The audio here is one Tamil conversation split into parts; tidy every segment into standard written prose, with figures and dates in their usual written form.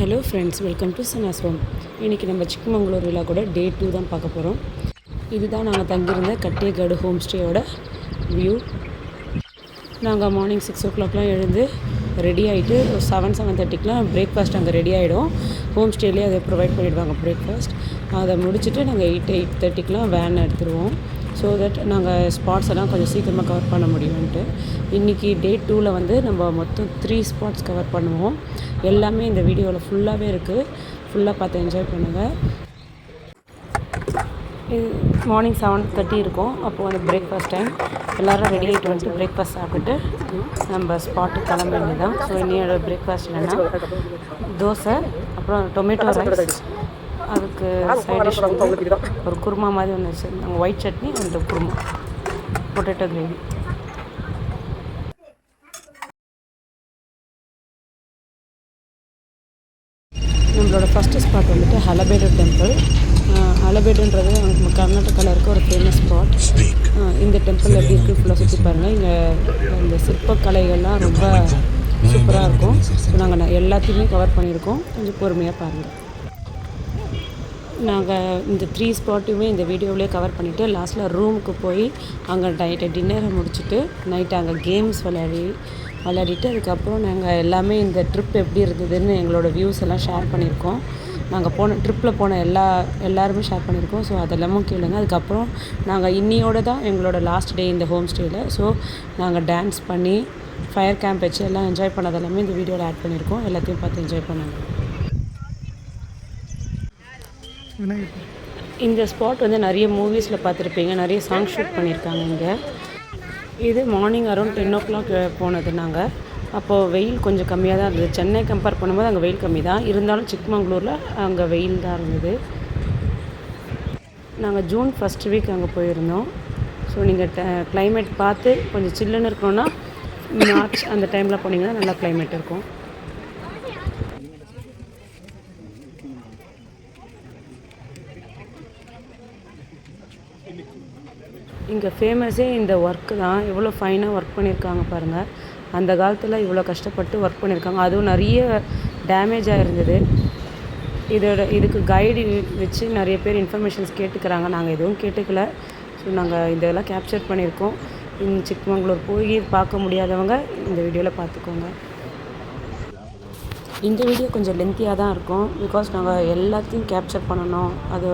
Hello friends, welcome to Sana's home. இன்றைக்கி நம்ம சிக்மங்களூர் விழா கூட டே 2 தான் பார்க்க போகிறோம். இதுதான் நாங்கள் தங்கியிருந்த கட்டேகாடு ஹோம் ஸ்டேயோட வியூ. நாங்கள் மார்னிங் 6 o'clock எழுந்து ரெடி ஆகிட்டு 7:30 பிரேக்ஃபாஸ்ட் அங்கே ரெடி ஆகிடும். ஹோம் ஸ்டேலேயே அதை ப்ரொவைட் பண்ணிவிடுவாங்க பிரேக்ஃபாஸ்ட். அதை முடிச்சுட்டு நாங்கள் 8:30 வேன் எடுத்துருவோம். ஸோ தட் நாங்கள் ஸ்பாட்ஸ் எல்லாம் கொஞ்சம் சீக்கிரமாக கவர் பண்ண முடியும்ன்ட்டு. இன்றைக்கி டே 2 நம்ம மொத்தம் 3 ஸ்பாட்ஸ் கவர் பண்ணுவோம். எல்லாமே இந்த வீடியோவில் ஃபுல்லாகவே இருக்குது. ஃபுல்லாக பார்த்து என்ஜாய் பண்ணுங்கள். இது மார்னிங் 7:30 இருக்கும். அப்போது பிரேக்ஃபாஸ்ட் டைம். எல்லோரும் ரெடி ஆகிட்டு வந்துட்டு பிரேக்ஃபாஸ்ட் சாப்பிட்டுட்டு நம்ம ஸ்பாட்டுக்கு கிளம்ப வேண்டியதான். ஸோ இன்னையோட பிரேக்ஃபாஸ்ட் என்னென்னா தோசை, அப்புறம் டொமேட்டோ ரைஸ், அதுக்கு சைட் டிஷ் ஒரு குருமா மாதிரி ஒன்று வச்சுருந்தாங்க, white chutney and kurma, potato gravy. நம்மளோட ஃபஸ்ட்டு ஸ்பாட் வந்துட்டு ஹலபேடு டெம்பிள். ஹலபேடுன்றது நம்ம கர்நாடகாவில் இருக்க ஒரு ஃபேமஸ் ஸ்பாட். இந்த டெம்பிள் எப்படி இருக்குது ஃபுல்லாக சுற்றி பாருங்கள். இங்கே இந்த சிற்பக்கலைகள்லாம் ரொம்ப சூப்பராக இருக்கும். ஸோ நாங்கள் எல்லாத்தையுமே கவர் பண்ணியிருக்கோம். கொஞ்சம் பொறுமையாக பாருங்கள். நாங்கள் இந்த 3 ஸ்பாட்டையுமே இந்த வீடியோவிலே கவர் பண்ணிவிட்டு லாஸ்ட்டில் ரூமுக்கு போய் அங்கே நைட்டு டின்னரை முடிச்சுட்டு நைட்டு அங்கே கேம்ஸ் விளையாடிட்டு அதுக்கப்புறம் நாங்கள் எல்லாமே இந்த ட்ரிப் எப்படி இருந்ததுன்னு எங்களோட வியூஸ் எல்லாம் ஷேர் பண்ணியிருக்கோம். நாங்கள் ட்ரிப்பில் போன எல்லாருமே ஷேர் பண்ணியிருக்கோம். ஸோ அதெல்லாமும் கேளுங்க. அதுக்கப்புறம் நாங்கள் இன்னியோட தான் எங்களோட லாஸ்ட் டே இந்த ஹோம் ஸ்டேயில். ஸோ நாங்கள் டான்ஸ் பண்ணி ஃபயர் கேம்ப் வச்சு எல்லாம் என்ஜாய் பண்ணதெல்லாமே இந்த வீடியோவில் ஆட் பண்ணியிருக்கோம். எல்லாத்தையும் பார்த்து என்ஜாய் பண்ணுங்க. இந்த ஸ்பாட் நிறைய மூவிஸில் பார்த்துருப்பீங்க. நிறைய சாங் ஷூட் பண்ணியிருக்காங்க இங்கே. இது மார்னிங் அரௌண்ட் 10 o'clock போனது நாங்கள். அப்போது வெயில் கொஞ்சம் கம்மியாக தான் இருந்தது. சென்னை கம்பேர் பண்ணும்போது அங்கே வெயில் கம்மி தான் இருந்தாலும் சிக்மங்களூரில் அங்கே வெயில் தான் இருந்தது. நாங்கள் ஜூன் 1st வீக் அங்கே போயிருந்தோம். ஸோ நீங்கள் கிளைமேட் பார்த்து கொஞ்சம் சில்லுன்னு இருக்கணும்னா மார்ச் அந்த டைமில் போனீங்கன்னா நல்லா கிளைமேட் இருக்கும். இங்கே ஃபேமஸே இந்த ஒர்க்கு தான். எவ்வளோ ஃபைனாக ஒர்க் பண்ணியிருக்காங்க பாருங்கள். அந்த காலத்தில் இவ்வளோ கஷ்டப்பட்டு ஒர்க் பண்ணியிருக்காங்க. அதுவும் நிறைய டேமேஜ் ஆகிருந்தது. இதுக்கு கைடு வச்சு நிறைய பேர் இன்ஃபர்மேஷன்ஸ் கேட்டுக்கிறாங்க. நாங்கள் எதுவும் கேட்டுக்கல. ஸோ நாங்கள் இதெல்லாம் கேப்சர் பண்ணியிருக்கோம். சிக்மங்களூர் போய் பார்க்க முடியாதவங்க இந்த வீடியோவில் பார்த்துக்கோங்க. இந்த வீடியோ கொஞ்சம் லென்த்தியாக தான் இருக்கும். பிகாஸ் நாங்கள் எல்லாத்தையும் கேப்சர் பண்ணணும், அது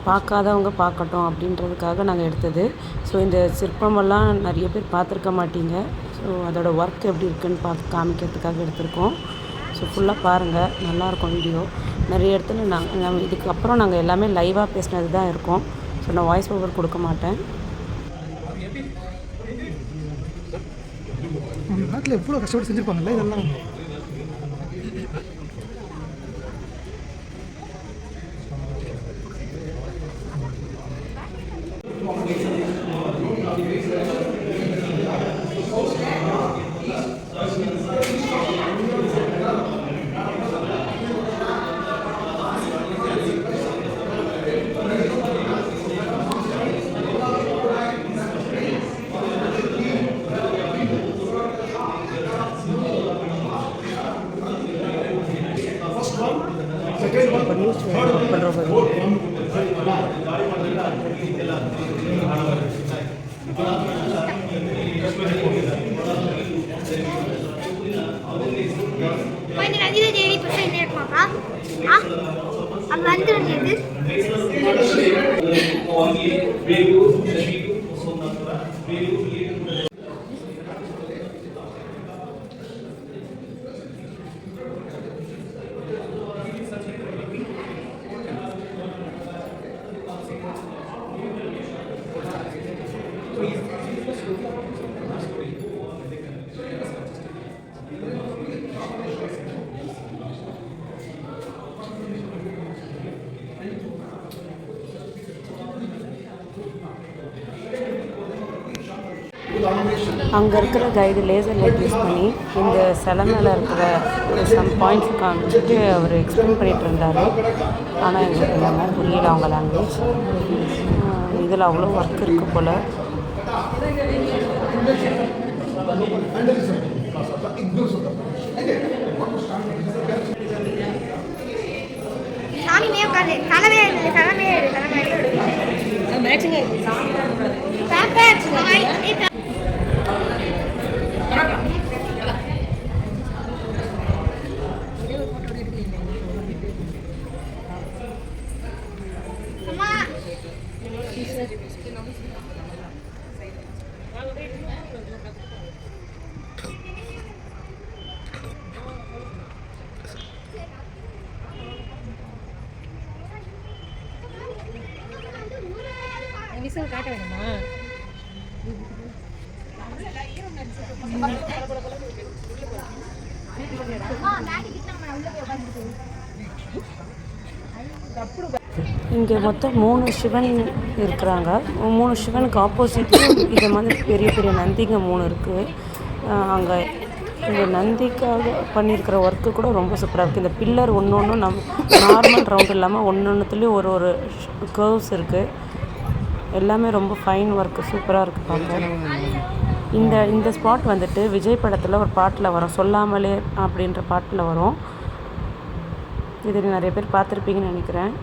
பார்க்காதவங்க பார்க்கட்டும் அப்படின்றதுக்காக நாங்கள் எடுத்தது. ஸோ இந்த சிற்பமெல்லாம் நிறைய பேர் பார்த்துருக்க மாட்டீங்க. ஸோ அதோட ஒர்க் எப்படி இருக்குதுன்னு பார்த்து காமிக்கிறதுக்காக எடுத்திருக்கோம். ஸோ ஃபுல்லாக பாருங்கள், நல்லாயிருக்கும் வீடியோ. நிறைய இடத்துல நாங்கள் இதுக்கப்புறம் நாங்கள் எல்லாமே லைவாக பேசினது தான் இருக்கோம். ஸோ நான் வாய்ஸ் ஓவர் கொடுக்க மாட்டேன். நாட்டில் எவ்வளோ கஷ்டப்பட்டு செஞ்சுருப்பாங்கல்ல இதெல்லாம். அங்கே இருக்கிற கைடு லேசர் லைட் யூஸ் பண்ணி இந்த சிலை மேலே இருக்கிற சம் பாயிண்ட்ஸ் காமிச்சிட்டு அவர் எக்ஸ்பிளைன் பண்ணிகிட்டு இருந்தார். ஆனால் எங்களுக்கு எல்லாமே புரியல அவங்க லாங்குவேஜ். இதில் அவ்வளோ ஒர்க் இருக்குது போல். விசில் காட்ட வேணுமா? இங்கே மொத்தம் 3 சிவன் இருக்கிறாங்க. 3 சிவனுக்கு ஆப்போசிட்லையும் இதை மாதிரி பெரிய பெரிய நந்திங்க 3 இருக்குது. அங்கே இந்த நந்திக்காக பண்ணியிருக்கிற ஒர்க்கு கூட ரொம்ப சூப்பராக இருக்குது. இந்த பில்லர் ஒன்று ஒன்றும் நார்மல் ரவுண்ட் இல்லாமல் ஒன்றுத்துலேயும் ஒரு கர்வ்ஸ் இருக்குது. எல்லாமே ரொம்ப ஃபைன் ஒர்க்கு, சூப்பராக இருக்குது பார்க்க. இந்த ஸ்பாட் வந்துட்டு விஜய் படத்தில் ஒரு பாட்டில் வரும், சொல்லாமலே அப்படின்ற பாட்டில் வரும். இது நிறைய பேர் பார்த்துருப்பீங்கன்னு நினைக்கிறேன்.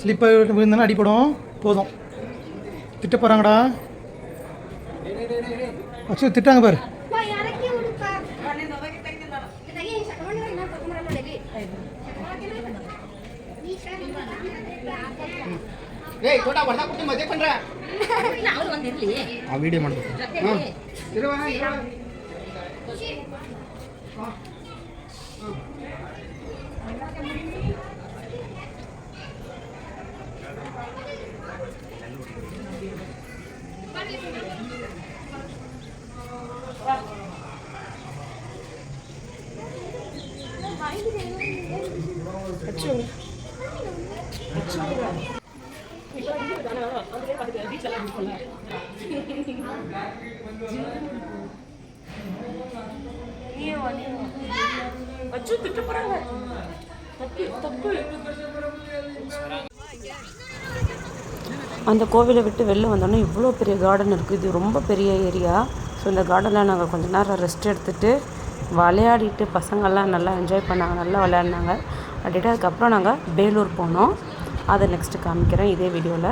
ஸ்லிப்பாக விழுந்தானே அடிப்படும், போதும். திட்ட போகிறாங்கடா, அச்சு திட்டாங்க பாரு. வீடியோ பண்ணுறேன். அந்த கோவிலை விட்டு வெளில வந்தோன்னே இவ்வளோ பெரிய கார்டன் இருக்குது. இது ரொம்ப பெரிய ஏரியா. ஸோ இந்த கார்டனில் நாங்கள் கொஞ்சம் நேரம் ரெஸ்ட் எடுத்துகிட்டு விளையாடிட்டு பசங்கள்லாம் நல்லா என்ஜாய் பண்ணாங்க, நல்லா விளையாடினாங்க. அப்படின்ட்டு அதுக்கப்புறம் நாங்கள் பேலூர் போனோம். அதை நெக்ஸ்ட்டு காமிக்கிறேன் இதே வீடியோவில்.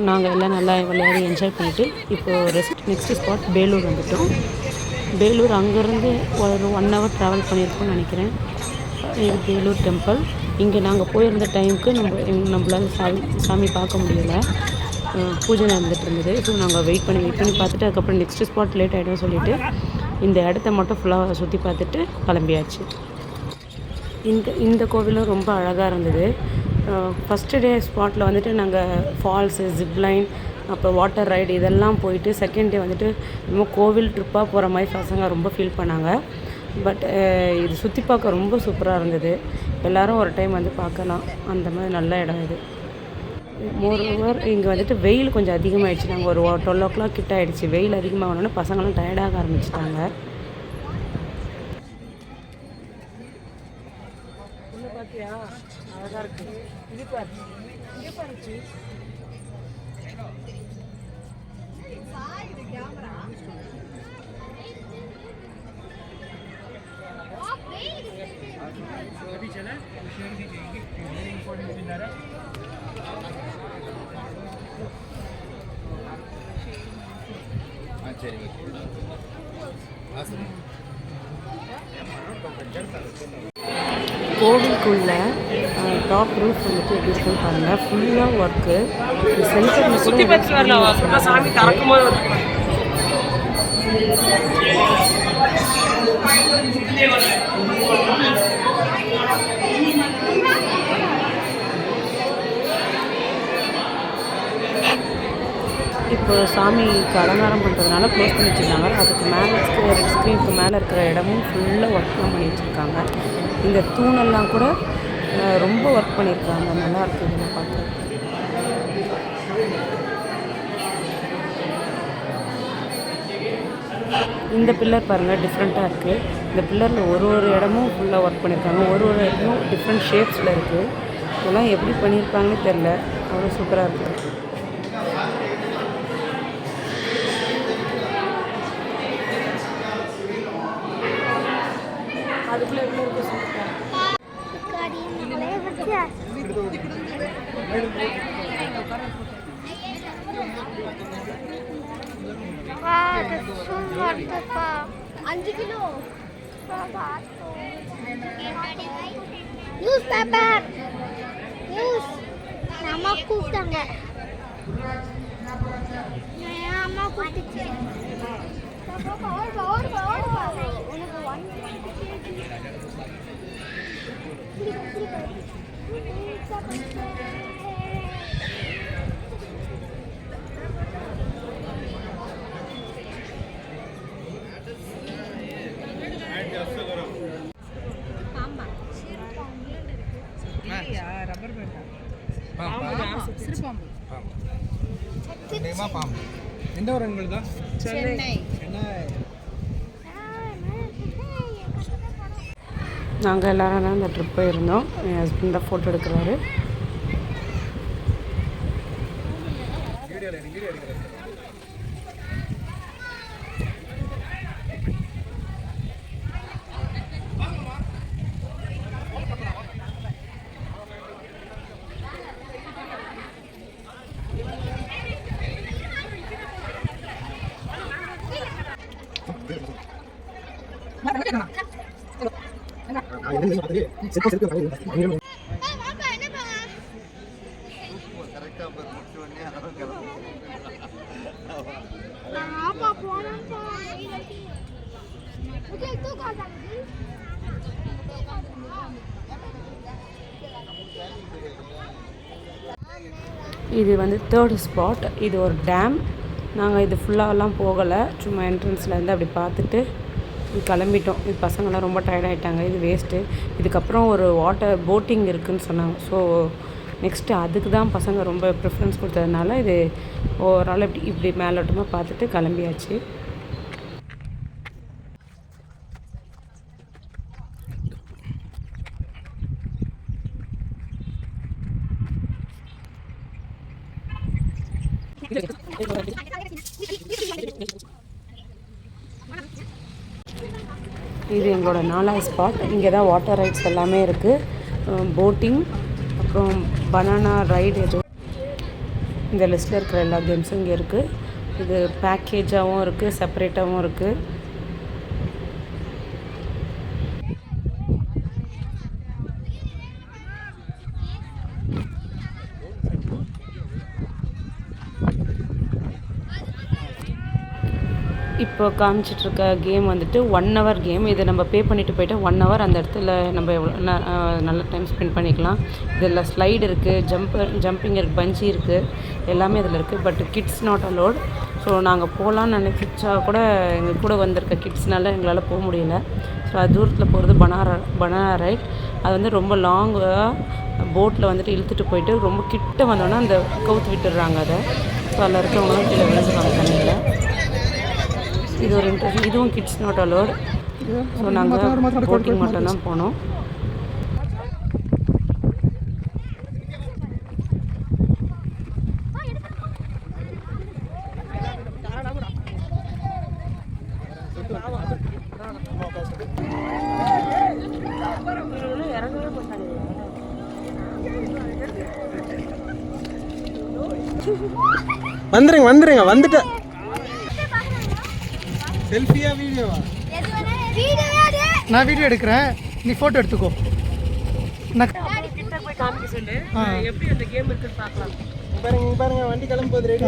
நாங்கள் எல்லாம் நல்லா விளையாடி என்ஜாய் பண்ணிவிட்டு இப்போது நெக்ஸ்ட் ஸ்பாட் பேலூர் வந்துவிட்டோம். பேலூர் அங்கேருந்து ஒரு 1 hour ட்ராவல் பண்ணியிருக்கோம்னு நினைக்கிறேன். இது பேலூர் டெம்பிள். இங்கே நாங்கள் போயிருந்த டைமுக்கு நம்மளால் சாமி பார்க்க முடியலை. பூஜை நடந்துகிட்டு இருந்தது. ஸோ நாங்கள் வெயிட் பண்ணி பார்த்துட்டு அதுக்கப்புறம் நெக்ஸ்ட்டு ஸ்பாட் லேட் ஆகிடும் சொல்லிவிட்டு இந்த இடத்த மட்டும் ஃபுல்லாக சுற்றி பார்த்துட்டு கிளம்பியாச்சு. இந்த கோவிலும் ரொம்ப அழகாக இருந்தது. ஃபஸ்ட்டு டே ஸ்பாட்டில் வந்துட்டு நாங்கள் ஃபால்ஸு, ஜிப்லைன், அப்புறம் வாட்டர் ரைடு இதெல்லாம் போயிட்டு செகண்ட் டே வந்துட்டு இன்னும் கோவில் ட்ரிப்பாக போகிற மாதிரி பசங்க ரொம்ப ஃபீல் பண்ணாங்க. பட் இது சுற்றி பார்க்க ரொம்ப சூப்பராக இருந்தது. எல்லோரும் ஒரு டைம் வந்து பார்க்கலாம், அந்த மாதிரி நல்ல இடம் இது. மோரோவர் இங்கே வந்துட்டு வெயில் கொஞ்சம் அதிகமாகிடுச்சு. நாங்கள் ஒரு 12 o'clock கிட்ட ஆகிடுச்சு. வெயில் அதிகமாகணுன்னு பசங்களாம் டயர்டாக ஆரம்பிச்சிட்டாங்க. பார்த்தியா அழகாக இருக்குது. இது பாரு, இங்கே பாருச்சு. கோவிலுக்குள்ள டாப் ரூஃப் வந்துட்டு எப்படி இருக்குன்னு பாருங்கள். ஃபுல்லாக ஒர்க்கு சென்டரில் சுற்றி பார்த்து வரலாம். சாமி திறக்கும் போது இப்போ சாமிக்கு அலங்காரம் பண்ணுறதுனால க்ளோஸ் பண்ணி வச்சுருக்காங்க. அதுக்கு மேலே ரெட் ஸ்க்ரீனுக்கு மேலே இருக்கிற இடமும் ஃபுல்லாக ஒர்க்லாம் பண்ணி வச்சுருக்காங்க. இந்த தூணெல்லாம் கூட ரொம்ப ஒர்க் பண்ணியிருக்காங்க. நல்லா இருக்குது இதில் பார்க்க. இந்த பில்லர் பாருங்கள், டிஃப்ரெண்ட்டாக இருக்குது. இந்த பில்லரில் ஒரு இடமும் ஃபுல்லாக ஒர்க் பண்ணியிருக்காங்க. ஒரு இடமும் டிஃப்ரெண்ட் ஷேப்ஸில் இருக்குது. இதெல்லாம் எப்படி பண்ணியிருப்பாங்கன்னு தெரில, அவ்வளோ சூப்பராக இருக்குது. அதுக்குள்ளே எவ்வளோ இருக்குது சூப்பராக. நியூஸ் பேப்பர் நியூஸ் அம்மா கூப்பிட்டாங்க. அம்மா கூப்பிட்டுச்சு. எந்த ஊர் எங்களுதா? சென்னை. நாங்கள் எல்லோரும் தான் இந்த ட்ரிப் போயிருந்தோம். என் ஹஸ்பண்ட் தான் ஃபோட்டோ எடுக்கிறாரு. இது வந்து தேர்ட் ஸ்பாட். இது ஒரு டேம். நாங்கள் இது ஃபுல்லாகலாம் போகலை, சும்மா என்ட்ரன்ஸ்லேருந்து அப்படி பார்த்துட்டு கிளம்பிட்டோம். இது பசங்களாம் ரொம்ப டயர்டாகிட்டாங்க, இது வேஸ்ட்டு. இதுக்கப்புறம் ஒரு வாட்டர் போட்டிங் இருக்குதுன்னு சொன்னாங்க. ஸோ நெக்ஸ்ட்டு அதுக்கு தான் பசங்க ரொம்ப ப்ரிஃபரன்ஸ் கொடுத்ததுனால இது ஓவரால் இப்படி மேலோட்டமாக பார்த்துட்டு கிளம்பியாச்சு. இது எங்களோட 4வது ஸ்பாட். இங்கே தான் வாட்டர் ரைட்ஸ் எல்லாமே இருக்குது, போட்டிங், அப்புறம் பனானா ரைடு. இந்த லிஸ்ட்டில் இருக்கிற எல்லா கேம்ஸும் இங்கே இருக்குது. இது பேக்கேஜாகவும் இருக்குது, செப்பரேட்டாகவும் இருக்குது. இப்போ காமிச்சிட்ருக்க கேம் வந்துட்டு 1 hour கேம். இது நம்ம பே பண்ணிவிட்டு போயிட்டு 1 hour அந்த இடத்துல நம்ம நல்ல டைம் ஸ்பெண்ட் பண்ணிக்கலாம். இதில் ஸ்லைடு இருக்குது, ஜம்பிங் இருக்குது, பஞ்சி இருக்குது, எல்லாமே இதில் இருக்குது. But kids not allowed. So நாங்கள் போகலான்னு நினச்சா கூட எங்கள் கூட வந்திருக்க கிட்ஸ்னால எங்களால் போக முடியல. ஸோ அது தூரத்தில் போகிறது பனானா ரைட். அது வந்து ரொம்ப லாங்காக போட்டில் வந்துட்டு இழுத்துட்டு போயிட்டு ரொம்ப கிட்ட வந்தோன்னா அந்த கவுத்து விட்டுடுறாங்க அதை. ஸோ அதில் இருக்கவங்களும் கீழே விழுந்துருவாங்க தண்ணியில். இது ஒரு இன்ட்ரெஸ்ட். இதுவும் கிட்ஸ் நாட் அலோட். ஸோ நாங்கள் போட்டிங் மட்டும்தான் போனோம். வந்துருங்க வந்துட்டேன். செல்ஃபியா வீடியோவா? நான் வீடியோ எடுக்கிறேன், நீ ஃபோட்டோ எடுத்துக்கோ. நான் கிட்ட போய் காமிக்க சொல்லு, எப்படி அந்த கேம் இருக்குன்னு பார்க்கலாம். பாருங்க வண்டி கிளம்புது ரெடி.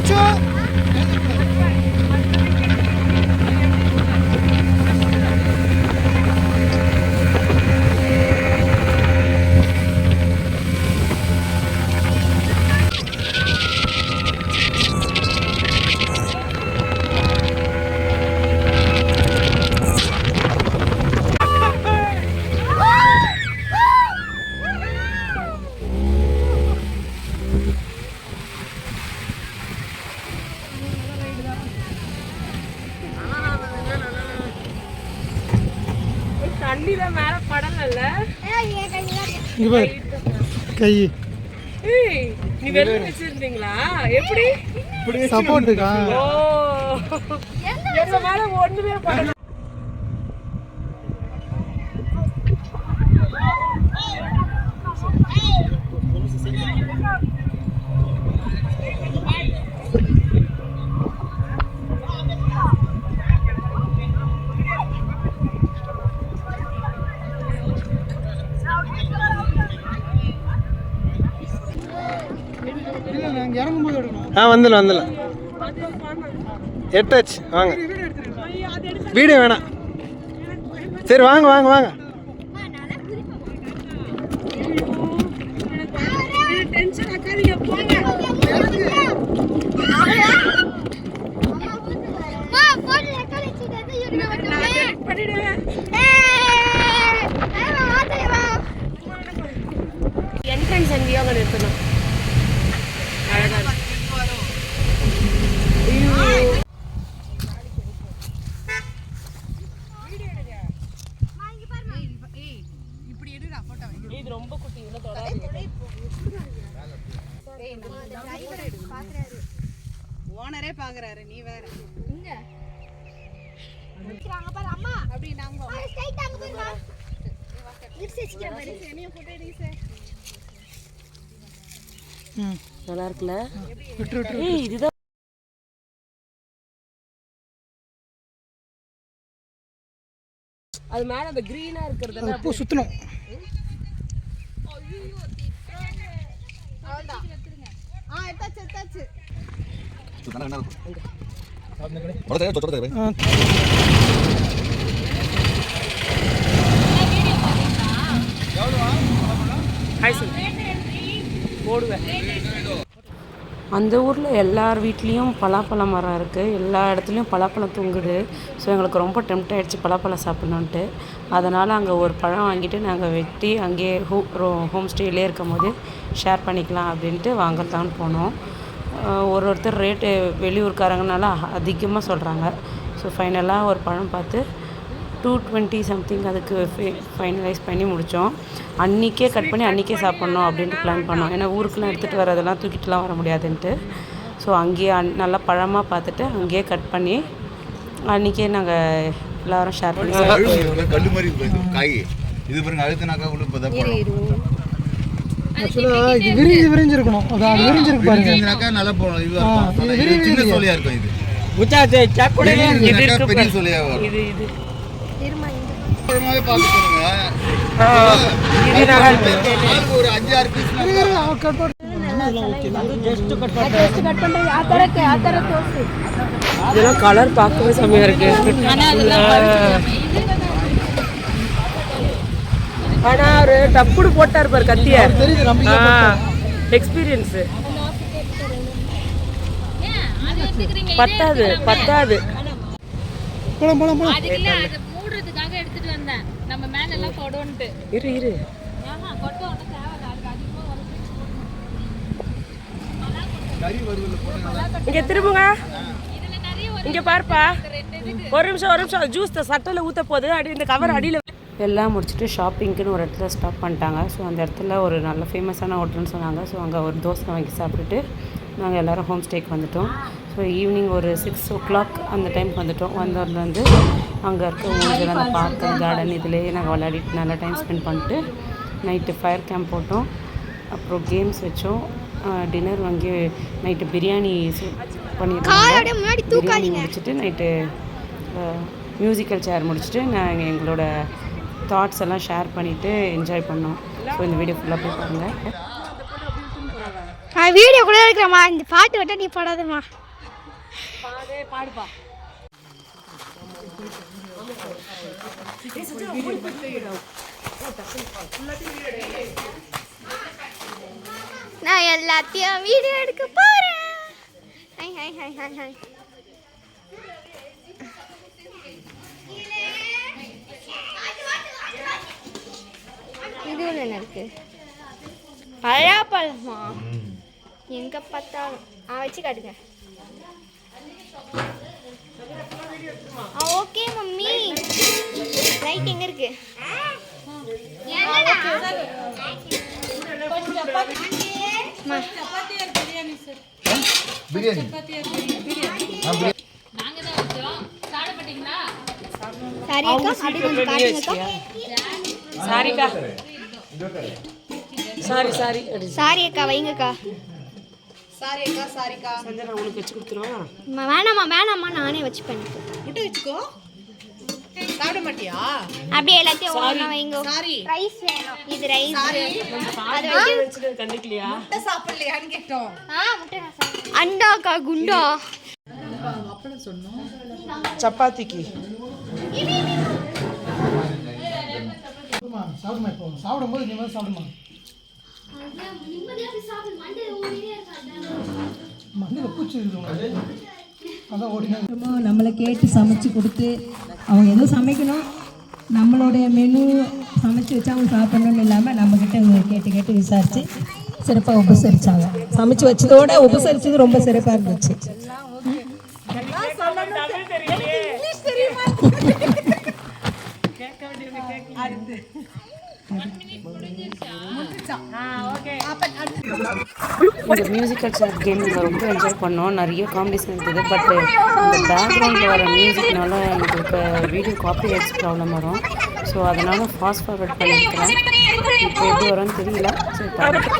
அச்சோ தண்ணியில மேல படல இங்க பாரு கை நீ வெளில வச்சிருந்தீங்களா எப்படி சப்போர்ட்டுக்கா ஓ எங்க மேல ஒண்ணுமே படல இல்லை நாங்கள் இறங்கும்போது எடுக்கணும் வந்துடலாம் எட்டாச்சு வாங்க வீடியோ வேணாம் சரி வாங்க வாங்க வாங்க டென்ஷன் ஆக்காதீங்க போங்க என்ட்ரன்ஸ் எங்கேயோ அங்கே நிறுத்தணும் அழகா இது ரொம்ப குட்டி இவ்வளோ தொடாது ஓனரே பாக்குறாரு நீ வேற அம்மா அப்படி நாங்க ஸ்ட்ரைட் அங்க போறா இர்சிச்சிக்கிற மாதிரி என்னைய போட்டோ எடுங்க நல்லா இருக்குல்ல விட்டு விட்டு ஏய் இதுதான் அது மேல அந்த கிரீனா இருக்கிறது பூ சுற்றணும் எடுத்தாச்சு ஹாய் சார் போடுவேன் அந்த ஊரில் எல்லார் வீட்லேயும் பலாப்பழ மரம் இருக்குது, எல்லா இடத்துலையும் பலாப்பழம் தொங்குது. ஸோ எங்களுக்கு ரொம்ப டெம்ட் ஆகிடுச்சு பலாப்பழம் சாப்பிட்ணுன்ட்டு. அதனால் அங்கே ஒரு பழம் வாங்கிட்டு நாங்கள் வெட்டி அங்கேயே ஹோம் ஸ்டேலே இருக்கும் போது ஷேர் பண்ணிக்கலாம் அப்படின்ட்டு வாங்கலான்னு போனோம். ஒருத்தர் ரேட்டு வெளியூர்காரங்கனால அதிகமாக சொல்கிறாங்க. ஸோ ஃபைனலாக ஒரு பழம் பார்த்து 220 சம்திங் அதுக்கு ஃபைனலைஸ் பண்ணி முடித்தோம். அன்றைக்கே கட் பண்ணி அன்றைக்கே சாப்பிட்ணும் அப்படின்ட்டு பிளான் பண்ணோம். ஏன்னா ஊருக்குலாம் எடுத்துகிட்டு வரதெல்லாம் தூக்கிட்டுலாம் வர முடியாதுன்ட்டு. ஸோ அங்கேயே நல்லா பழமாக பார்த்துட்டு அங்கேயே கட் பண்ணி அன்றைக்கே நாங்கள் எல்லோரும் ஷேர் பண்ணி கல்லு மாதிரி காய் இது பாருங்க அழுத்தினாக்கா உள்ள ஆக்சுவலாக இது விரிஞ்சிருக்கணும். அதான் விரிஞ்சிருக்கு பாருங்க. நல்லா போகணும். இது சின்ன சோலியா இருக்கும். இது பெரிய சோலியா இது இது ஒரு 5-6 பீஸ் இதெல்லாம் கலர் பார்க்கவே செம்மையா இருக்கு. ஆனா ஒரு டப்புடு போட்டாரு பாரு கத்திய. எக்ஸ்பீரியன்ஸ் பத்தாது பத்தாது. மூடுறதுக்காக எடுத்துட்டு வந்தேன். நம்ம மேல எல்லாம் கொடோன்ட்டு இரு இரு கொட்டை ஒன்றும் தேவையில்ல. அதுக்கு அதிகமாக இங்க திரும்புங்க. இங்க பாருப்பா. ஒரு நிமிஷம் ஜூஸ் சட்டையில் ஊற்ற போகுது. அடி இந்த கவர் அடியில் எல்லாம் முடிச்சுட்டு ஷாப்பிங்க்குன்னு ஒரு இடத்துல ஸ்டாப் பண்ணிட்டாங்க. ஸோ அந்த இடத்துல ஒரு நல்ல ஃபேமஸான ஹோட்டல்னு சொன்னாங்க. ஸோ அங்கே ஒரு தோசை வாங்கி சாப்பிட்டுட்டு நாங்கள் எல்லோரும் ஹோம் ஸ்டேக்கு வந்துவிட்டோம். ஸோ ஈவினிங் ஒரு 6 o'clock அந்த டைமுக்கு வந்துவிட்டோம். வந்து அங்கே இருக்க ஊஞ்சல் அந்த பார்க் கார்டன் இதுலேயே நாங்கள் விளையாடிட்டு நல்லா டைம் ஸ்பெண்ட் பண்ணிட்டு நைட்டு ஃபயர் கேம்ப் போட்டோம். அப்புறம் கேம்ஸ் வச்சோம். டின்னர் வாங்கி நைட்டு பிரியாணி பண்ணிட்டு பிரியாணி முடிச்சுட்டு நைட்டு மியூசிக்கல் சேர் முடிச்சுட்டு நாங்கள் எங்களோட தாட்ஸ் எல்லாம் ஷேர் பண்ணிவிட்டு என்ஜாய் பண்ணோம். ஸோ இந்த வீடியோ ஃபுல்லாக போய் பாருங்கள். நான் வீடியோ கூட எடுக்கிறேம்மா. இந்த பாட்டு விட்டா நீ பாடாதம்மா. பாடுப்பா. நான் எல்லாத்தையும் வீடியோ எடுக்க போறேன். High high high high high. இது ஒன்று என்ன இருக்கு? பழாப்பழமா? எங்க பார்த்தாலும் வச்சு காட்டுங்க. Okay mummy. ரைட் எங்க இருக்கு? பிரியாணி நாங்க தான் வச்சோம். சாப்பிட மாட்டீங்களா? சாரி அக்கா, அப்படி கொஞ்சம் காட்டுங்கக்கா. சாரிக்கா. சாரி சாரி அக்கா, வைங்கக்கா. சாரிக்கா சாரிக்கா. சஞ்சனா உனக்கு வச்சு கொடுத்துருவா. வேணாம்மா நானே வச்சுப்பேன். முட்டை வச்சுக்கோ. சாப்பிட மாட்டியா? அப்படியே எல்லாத்தையும் ஒண்ணா வைங்க. சாரி. ரைஸ் வேணும். இது ரைஸ். அது வச்சு கண்டிக்கலையா? முட்டை சாப்பிடலையான்னு கேட்டோம். முட்டை நான் சாப்பிடுறேன். அண்டாக்கா குண்டா. சப்பாத்திக்கு சாப்பிடுமா இப்போ சாப்பிடும்போது நீ வந்து சாப்பிடுமா. மண்ணில் பூச்சி இருக்கு அதான் ஓடினா. நம்மளை கேட்டு சமைச்சு கொடுத்து அவங்க எதுவும் சமைக்கணும், நம்மளுடைய மெனு சமைச்சு வச்சு அவங்க சாப்பிடணும்னு இல்லாமல் நம்மக்கிட்ட கேட்டு விசாரித்து சிறப்பாக உபசரித்தாங்க. சமைச்சு வச்சதோட உபசரித்தது ரொம்ப சிறப்பாக இருந்துச்சு. இந்த மியூசிக்கல் சேர் கேம் நாங்கள் ரொம்ப என்ஜாய் பண்ணோம். நிறைய காம்படிஷன் இருக்குது. பட் இந்த பேக்ரவுண்டில் வர மியூசிக்னால எனக்கு இப்போ வீடியோ காப்பிரைட்ஸ் ப்ராப்ளம் வரும். ஸோ அதனால் ஃபாஸ்ட் ஃபார்வர்ட் பண்ணியிருக்கிறேன். இப்போ எப்படி வரும்னு தெரியல. சரி பாருங்கள்.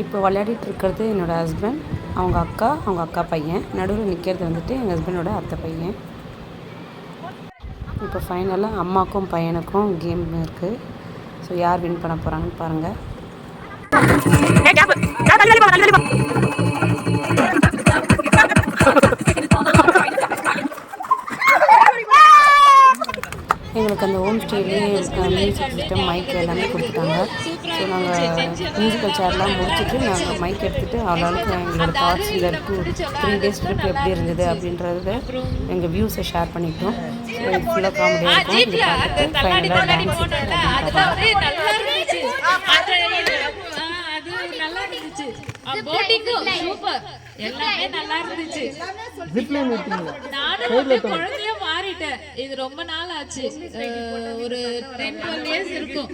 இப்போ விளையாடிட்டு இருக்கிறது என்னோடய ஹஸ்பண்ட், அவங்க அக்கா பையன். நடுவில் நிற்கிறது வந்துட்டு எங்கள் ஹஸ்பண்டோட அத்தை பையன். இப்போ ஃபைனலாக அம்மாக்கும் பையனுக்கும் கேம் இருக்குது. ஸோ யார் வின் பண்ண போகிறாங்கன்னு பாருங்கள். எங்களுக்கு அந்த ஹோம் ஸ்டேலேயே மியூசிக் சிஸ்டம் மைக் எல்லாமே கொடுத்துட்டாங்க. ஸோ நாங்கள் மியூசிக்கல் சேர்லாம் முடிச்சுட்டு நாங்கள் மைக் எடுத்துகிட்டு ஆளாளுக்கு எங்களோட தாட்ஸ் இந்த 3 days ட்ரிப் எப்படி இருந்தது அப்படின்றத எங்கள் வியூஸை ஷேர் பண்ணிக்கிட்டோம். ஸோ இது ஃபுல்லாக காமெடியாக இருக்கும். இது பார்த்துட்டு ஃபைனலாக டான்ஸ் எல்லாமே நல்லா இருந்துச்சு. நானும் குழந்தையா மாறிட்டேன். இது ரொம்ப நாள் ஆச்சு. ஒரு 10-12 years இருக்கும்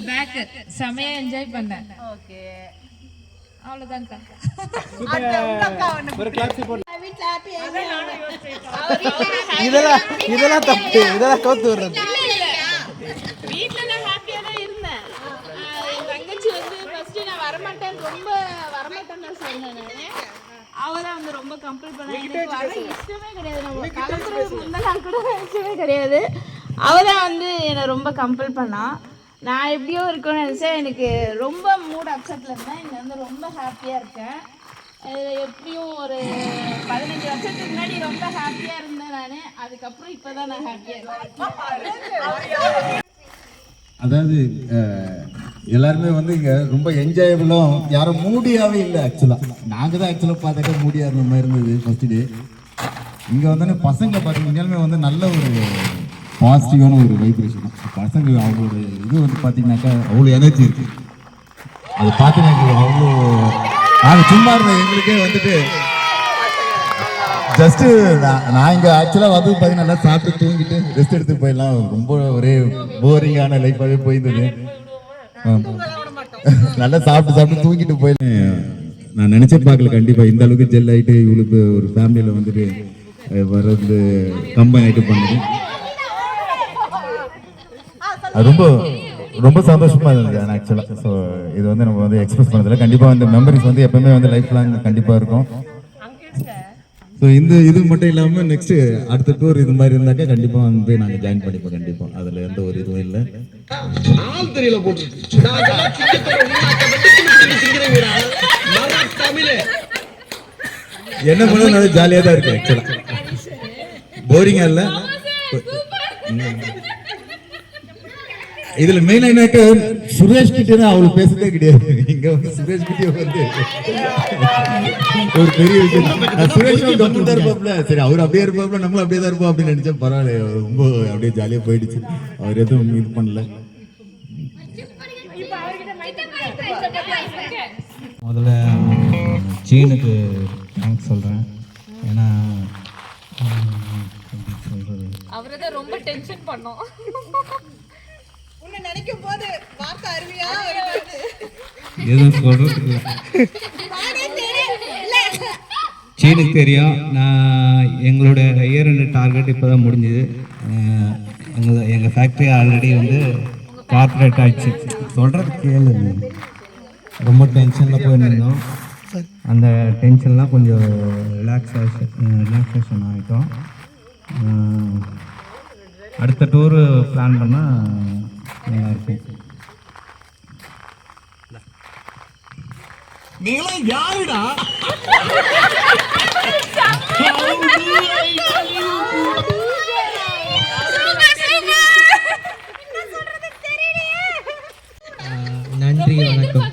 பேக். செமையா என்ஜாய் பண்ணேன். ஓகே, அவ்வளவுதான்க்கா. ஒரு கிளாஸ் போடு. இதெல்லாம் தப்பு. இதெல்லாம் கவுத்து விடுறது. வீட்ல நான் ஹாப்பியா தான் இருந்தேன். என் தங்கச்சி வந்து ஃபர்ஸ்ட் நான் வரமாட்டேன்னு சொன்னேன். அவதான் வந்து ரொம்ப கம்பல் பண்ண. எனக்கு வர இஷ்டமே கிடையாது. நம்ம கிளம்புறது முன்னெல்லாம் கூட இஷ்டமே கிடையாது. அவதான் வந்து என்னை ரொம்ப கம்பல் பண்ணா. நான் எப்படியோ இருக்கணும்னு நினச்சேன். எனக்கு ரொம்ப மூட் அப்செட்டில் இருந்தேன். இங்கே வந்து ரொம்ப ஹாப்பியாக இருக்கேன். எப்படியும் ஒரு 15 வருஷத்துக்கு முன்னாடி ரொம்ப ஹாப்பியாக இருந்தேன் நான். அதுக்கப்புறம் இப்போ தான் நான் ஹாப்பியாக இருக்கேன். அதாவது எல்லாருமே வந்து இங்கே ரொம்ப என்ஜாயபிளும் யாரும் மூடியாகவே இல்லை ஆக்சுவலாக. நாங்கள் தான் ஆக்சுவலாக பார்த்தாக்கா மூடியாக இருந்த மாதிரி இருந்தது ஃபஸ்ட்டு டே. இங்கே வந்தோடனே பசங்களை பார்த்தீங்கன்னாலுமே வந்து நல்ல ஒரு பாசிட்டிவான ஒரு வைப்ரேஷன். பசங்க அவங்களோட இது வந்து பார்த்தீங்கன்னாக்கா அவ்வளோ எனர்ஜி இருக்குது. அது பார்த்தீங்கன்னா அவ்வளோ நாங்கள் சும்மா இருந்த எங்களுக்கே வந்துட்டு ஜஸ்ட்டு நான் இங்கே ஆக்சுவலாக வந்து பார்த்தீங்கன்னா நல்லா சாப்பிட்டு தூங்கிட்டு ரெஸ்ட் எடுத்து போயிடலாம். ரொம்ப ஒரே போரிங்கான லைஃபாகவே போயிருந்தது. நல்லா சாப்பிட்டு தூங்கிட்டு போயிடலாம். நான் நினச்சே பார்க்கல கண்டிப்பாக இந்த அளவுக்கு ஜெல் ஆகிட்டு இவளுக்கு ஒரு ஃபேமிலியில் வந்துட்டு வர்றது கம்பைன் ஆகிட்டு பண்ணுது. அது ரொம்ப ரொம்ப சந்தோஷமாக இருந்தது ஆக்சுவலாக. ஸோ இது வந்து நம்ம வந்து எக்ஸ்பிரஸ் பண்ணதில்லை. கண்டிப்பாக இந்த மெமரிஸ் வந்து எப்பவுமே வந்து லைஃப் லாங் கண்டிப்பாக இருக்கும். ஸோ இந்த இது மட்டும் இல்லாமல் நெக்ஸ்ட்டு அடுத்த டூர் இது மாதிரி இருந்தாக்கா கண்டிப்பாக வந்து நாங்கள் ஜாயின் பண்ணிப்போம். கண்டிப்பாக அதில் எந்த ஒரு இதுவும் இல்லை. என்ன பண்ண ஜாலியாக தான் இருக்கு ஆக்சுவலாக. போரிங்கா இல்லை. இதுல மெயின் என்னக்க சுரேஷ் கிட்ட அவளுக்கு பேசுறதே கிடையாது. இங்க வந்து சுரேஷ் கிட்ட வந்து ஒரு பெரிய விஷயம். சுரேஷ் கம்முன்னு தான் இருப்பாப்ல. சரி அவர் அப்படியே இருப்பாப்ல, நம்மளும் அப்படியே தான் இருப்போம் அப்படின்னு நினைச்சா பரவாயில்ல. ரொம்ப அப்படியே ஜாலியா போயிடுச்சு. அவர் எதுவும் இது பண்ணல. முதல்ல சீனுக்கு தேங்க்ஸ் சொல்கிறேன். ஏன்னா அவரை தான் ரொம்ப டென்ஷன் பண்ணோம். நினைக்கும் போது வார்த்தை அருமையா எதுவும் சொல்றது இல்லை. சீனுக்கு தெரியும். நான் எங்களோட இயர் எண்ட் டார்கெட் இப்போ தான் முடிஞ்சுது. எங்கள் ஃபேக்ட்ரி ஆல்ரெடி வந்து கார்பரேட் ஆகிடுச்சு. சொல்கிறது கேளு. ரொம்ப டென்ஷனில் போயிருந்தோம். அந்த டென்ஷன்லாம் கொஞ்சம் ரிலாக்ஸேஷன் ஆகிட்டோம். அடுத்த டூரு பிளான் பண்ணால் நல்லாயிருக்கும். நீங்களாம் யாருடா? நன்றி, வணக்கம்.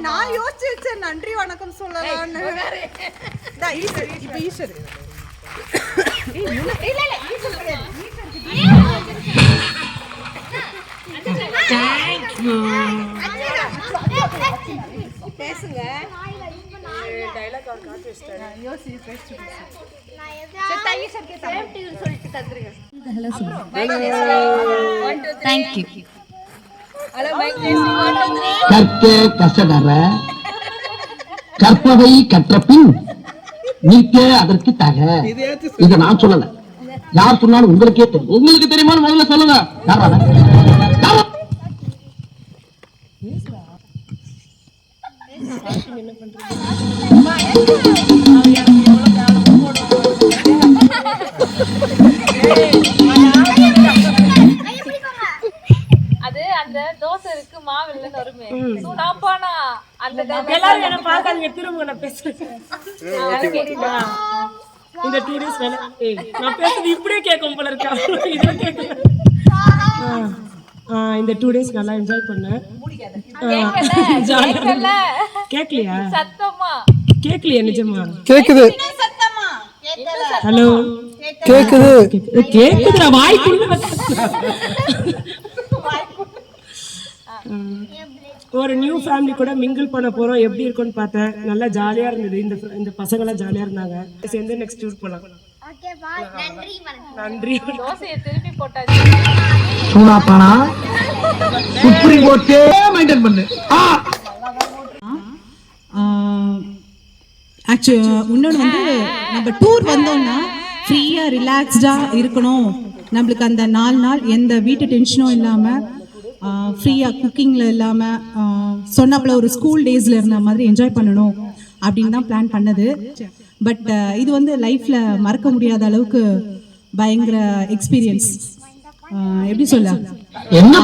நான் யோசிச்சு வச்சேன் நன்றி வணக்கம் சொல்லலாம்னு. இப்ப ஈஸ்வர் பேசுங்க. கற்க கசடற கற்பவை கற்ற பின் நீக்க அதற்கு தக. இத நான் சொல்லல, யார் சொன்னாலும் உங்களுக்கே தெரியும். உங்களுக்கு தெரியுமா முதல்ல சொல்லுங்க. அது அந்த தோசை இருக்கு மாவு இல்லன்னு வருமே சூடாப்பானா அந்த எல்லாரும் என்ன பார்க்காதீங்க, திரும்ப நான் பேசுறேன். இந்த 2 days நான் பேசுறது இப்படியே கேட்கும் போல இருக்கா? இதெல்லாம் கேட்கல. இந்த 2 days நல்லா என்ஜாய் பண்ணேன். கேட்கலையா? சத்தமா கேட்கலையா? நிஜமா கேக்குது. ஹலோ கேக்குது. கேக்குதுடா, வாய்க்குள்ள ஒரு நியூ ஃபேமிலி கூட மிங்கிள் பண்ண போறோம். எப்படி இருக்கும்னு பார்த்தேன். நல்லா ஜாலியா இருந்தது. இந்த பசங்களாம் ஜாலியா இருந்தாங்க. சேர்ந்து நெக்ஸ்ட் டூர் போலாம். நன்றி. தோசையை திருப்பி போட்டாச்சு. சூனா பானா சுப்ரீம் கோர்ட்டே மெயின்டைன் பண்ணு. இன்னொன்று வந்து நம்ம டூர் வந்தோம்னா ஃப்ரீயாக ரிலாக்ஸ்டாக இருக்கணும். நம்மளுக்கு அந்த 4 நாள் எந்த வீட்டு டென்ஷனும் இல்லாமல் ஃப்ரீயாக குக்கிங்கில் இல்லாமல் சொன்னாப்புல ஒரு ஸ்கூல் டேஸில் இருந்த மாதிரி என்ஜாய் பண்ணணும் அப்படின்னு தான் பிளான் பண்ணது. பட் இது வந்து லைஃப்பில் மறக்க முடியாத அளவுக்கு பயங்கர எக்ஸ்பீரியன்ஸ். எப்படி சொல்ல, என்ன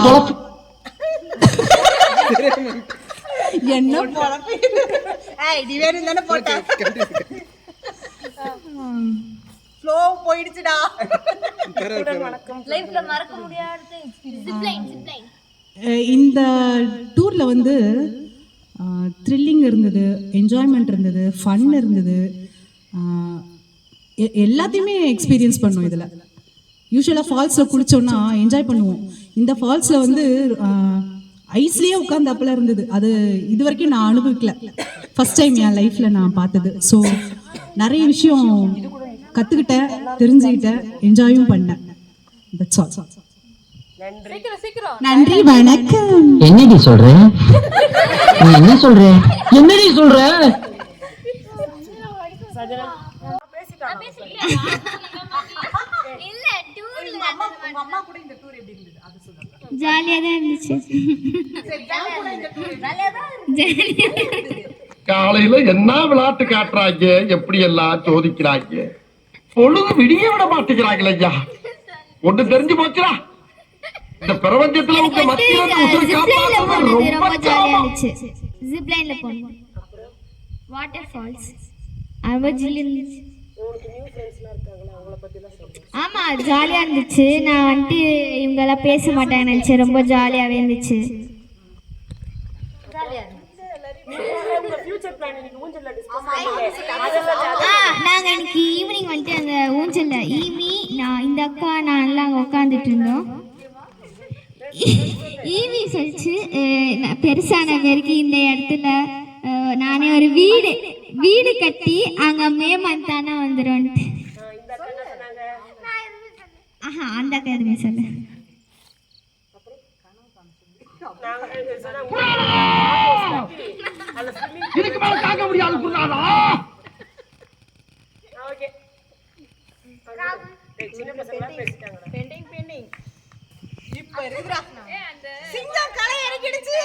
என்ன நீ வேணும் தானே போட்ட ஃப்ளோ போயிடுச்சுடா. லைஃப்ல மறக்க முடியாத எக்ஸ்பீரியன்ஸ். இந்த டூரில் வந்து த்ரில்லிங் இருந்தது, என்ஜாய்மெண்ட் இருந்தது, ஃபன் இருந்தது, எல்லாத்தையுமே எக்ஸ்பீரியன்ஸ் பண்ணோம். இதில் யூஸ்வலாக ஃபால்ஸில் குளித்தோன்னா என்ஜாய் பண்ணுவோம். இந்த ஃபால்ஸில் வந்து ஐஸ்லேயே உட்காந்து அப்பெல்லாம் இருந்தது. அது இது வரைக்கும் நான் அனுபவிக்கல, ஃபஸ்ட் டைம் என் லைஃப்பில் நான் பார்த்தது. ஸோ நிறைய விஷயம் கற்றுக்கிட்டேன், தெரிஞ்சுக்கிட்டேன், என்ஜாயும் பண்ணேன். That's all. நன்றி, வணக்கம். என்னடி சொல்ற? என்ன சொல்ற? என்னடி சொல்ற? இல்ல டூர்ல அம்மா கூட இந்த டூர் எப்படி இருந்தது அது சொல்லுங்க. ஜாலியா தான் இருந்துச்சு. காலையில என்ன விளையாட்டு காட்டுறாங்க, எப்படி எல்லாம் சோதிக்கிறாங்க, பொழுது விடிய விட மாட்டேங்கிறாங்களே ஐயா. ஒண்ணு தெரிஞ்சு போச்சுடா, இந்த பிரபஞ்சத்துல உங்க மத்தியில ரொம்ப ஜாலியா இருந்துச்சு. ஜிப் லைன்ல போனோம், வாட்டர் ஃபால்ஸ், அவஜில் இருந்துச்சு. ஆமா ஜாலியா இருந்துச்சு. நான் வந்துட்டு இவங்கெல்லாம் பேச மாட்டாங்க நினைச்சேன். ரொம்ப ஜாலியாவே இருந்துச்சு. நாங்க இன்னைக்கு ஈவினிங் வந்துட்டு அந்த ஊஞ்சல்ல நான் இந்த அக்கா நான் எல்லாம் அங்கே உட்காந்துட்டு இருந்தோம். ஈவி சொல்லிச்சு பெருசான பேருக்கு இந்த இடத்துல நானே ஒரு வீடு கட்டி அங்க மே மந்த் தானே வந்துடும். ஆஹா அந்த அக்கா எதுவுமே சொல்ல. இதுக்கு மேல தாங்க முடியாது புரியாதா? ஓகே சின்ன பசங்க பேசிட்டாங்க. பெண்டிங் இப்ப இருக்குடா சிங்கம் களை இறக்கிடுச்சு.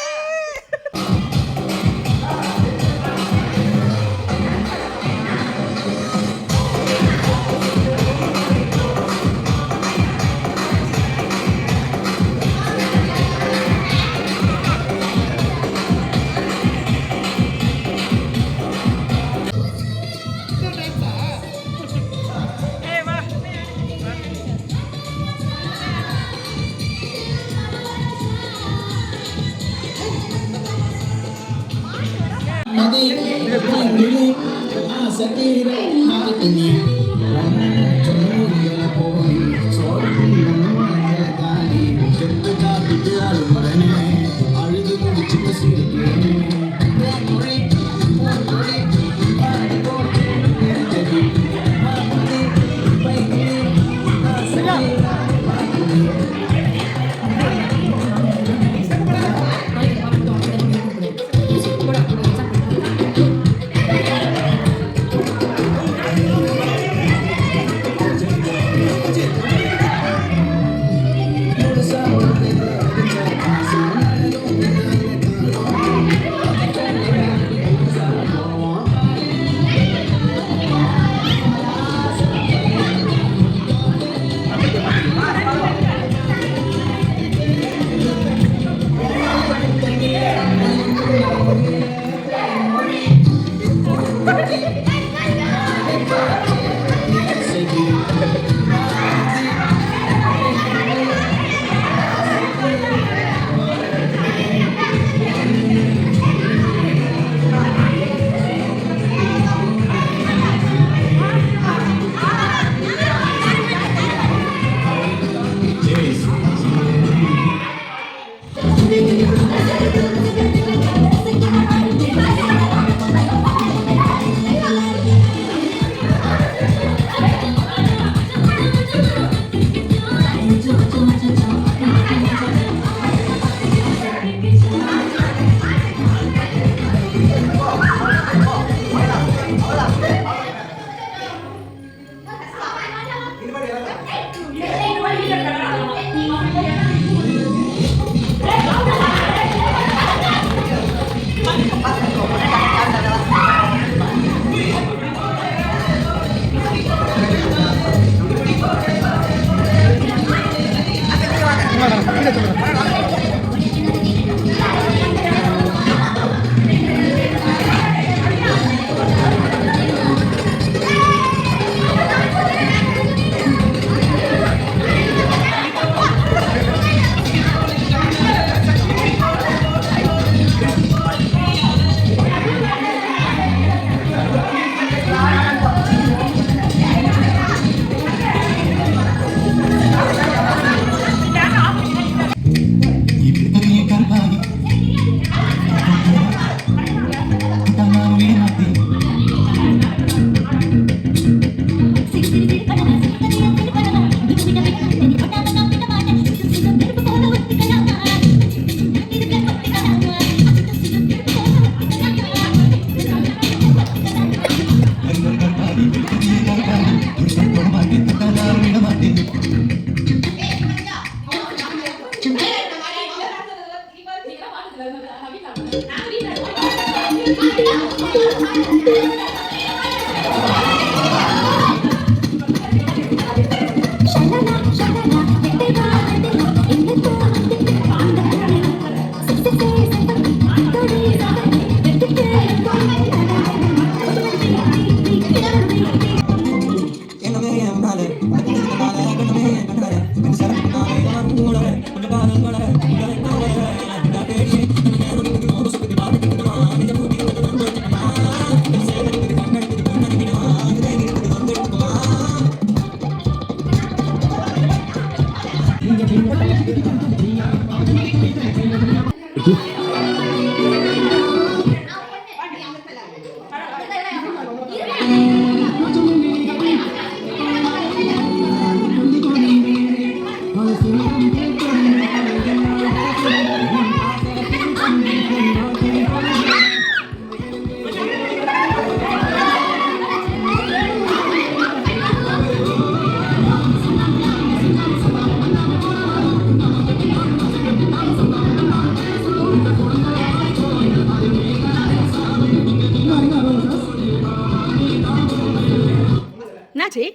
என்னாச்சு?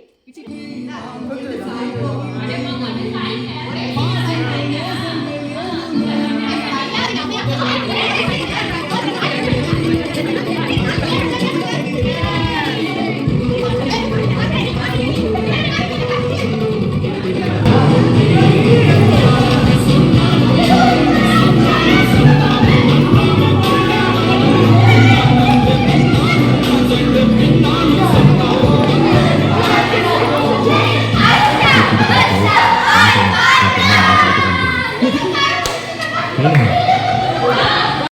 சொல்லுங்க.